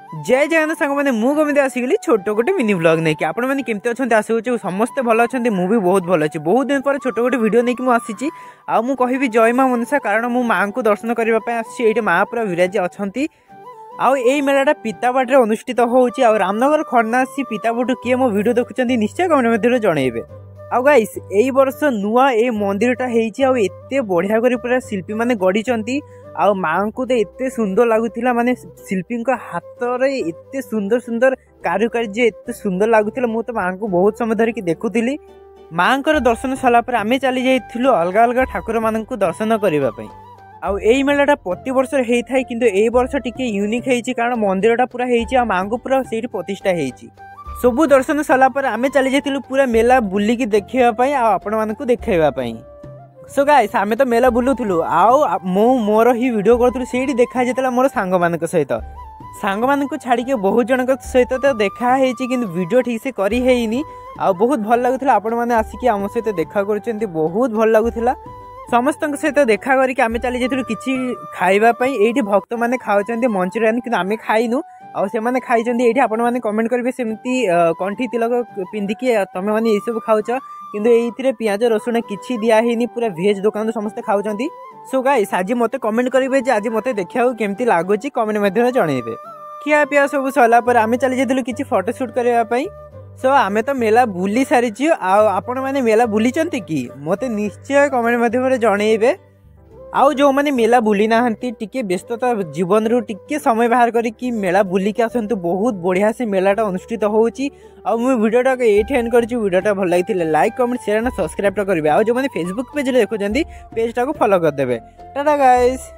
जय जगन्नाथ सांग मैंने मुझे आसिक छोट गोटे मिनी ब्लॉग नहीं आपण मैंने केमती अच्छा आसुचे समस्ते भल अच्छा मुझे बहुत भल अच्छी बहुत दिन पर छोट गोटे वीडियो नहीं मुझे आउ कहि जय माँ मनसा कारण मु माँ को दर्शन करने आसी माँ पूरा विराजी अच्छा आउ यही मेलाटा पितापाटे अनुष्ठित होउची आउ रामनगर खड़नासी पितापुटू किए मो वीडियो देखुं निश्चय कमेंट मध्य जनइबे। आउ गाइस एई वर्ष नुआ ए मंदिरटा हेइची आउ एते बढ़िया करी पूरा शिल्पी माने गढ़ीचंती आउ माँ को तो एते सुंदर लगुला माने शिल्पी हाथ रे एते सुंदर सुंदर कारुकार्य एते सुंदर लगुला मु तो माँ को बहुत समय धरिकी देखुली। माँ को दर्शन सरला पर आमे चली जाइथिलु अलग अलग ठाकुर माननकु दर्शन करबा पई। आउ एई मेलाटा प्रति वर्ष हेइ थाई किंतु एई वर्ष टिके यूनिक हेइची कारण मंदिरटा पूरा हेइची आ माँ को पूरा सेठी प्रतिष्ठा हेइची। सबु दर्शन सरला पर आमे चली जाइथिलु पूरा मेला बुलिकी देखिबा पई आ आपण माननकु देखाइबा पई। सो गाइस आमे तो मेला बुलुथुलु आउ मोर ही वीडियो करथुलु सेठी देखा जेतला मोर सांग मानक सहित सांग मानक छाड़ी के बहुत जनक सहित तो देखा हेइची किंतु वीडियो ठीक से करी हेइनी आ बहुत भल लागुथला आपण माने आसी कि आम सहित देखा करचंती बहुत भल लागुथला। समस्त सहित देखा करिक आमे चली जाइथिलु किछि खाइबा पई एठी भक्त माने खाउचंती मंचूरियन किंतु आमे खाइनु आ से माने खाइचंती एठी आपण माने कमेंट करबे सेमती कंठी तिलक पिंदिकी तमे माने ए सब खाउच किंतु एइथिरे पियाज रसुण किछि दिया हेनी पूरा भेज दुकान समस्त खाउचंती। सो गाइस आज मते कमेंट करिवे जे आज मते देखियाउ केमती लागुची कमेंट मध्यम जणैबे। खिया पिया सब सरला पर आमे चली जाइथिलु किछि फोटो शूट करबा पई। सो आमे तो मेला बुली सारी आपण मैंने मेला बुली कि मते निश्चय कमेंट मध्यम जनइबे। आउ जो मैंने मेला बुली ना टिके व्यस्तता जीवन रू टिके समय बाहर करी मेला बुलिकी आसतु बहुत बढ़िया से मेलाटा अनुष्ठित होउची। आ मु वीडियोटा एठी एंड करछि। वीडियोटा भल लागिथिले like comment share and subscribe करिवे। आ जो मैंने फेसबुक पेज रे देखुचंदी पेजटा को फॉलो कर देबे। टाटा गाइस।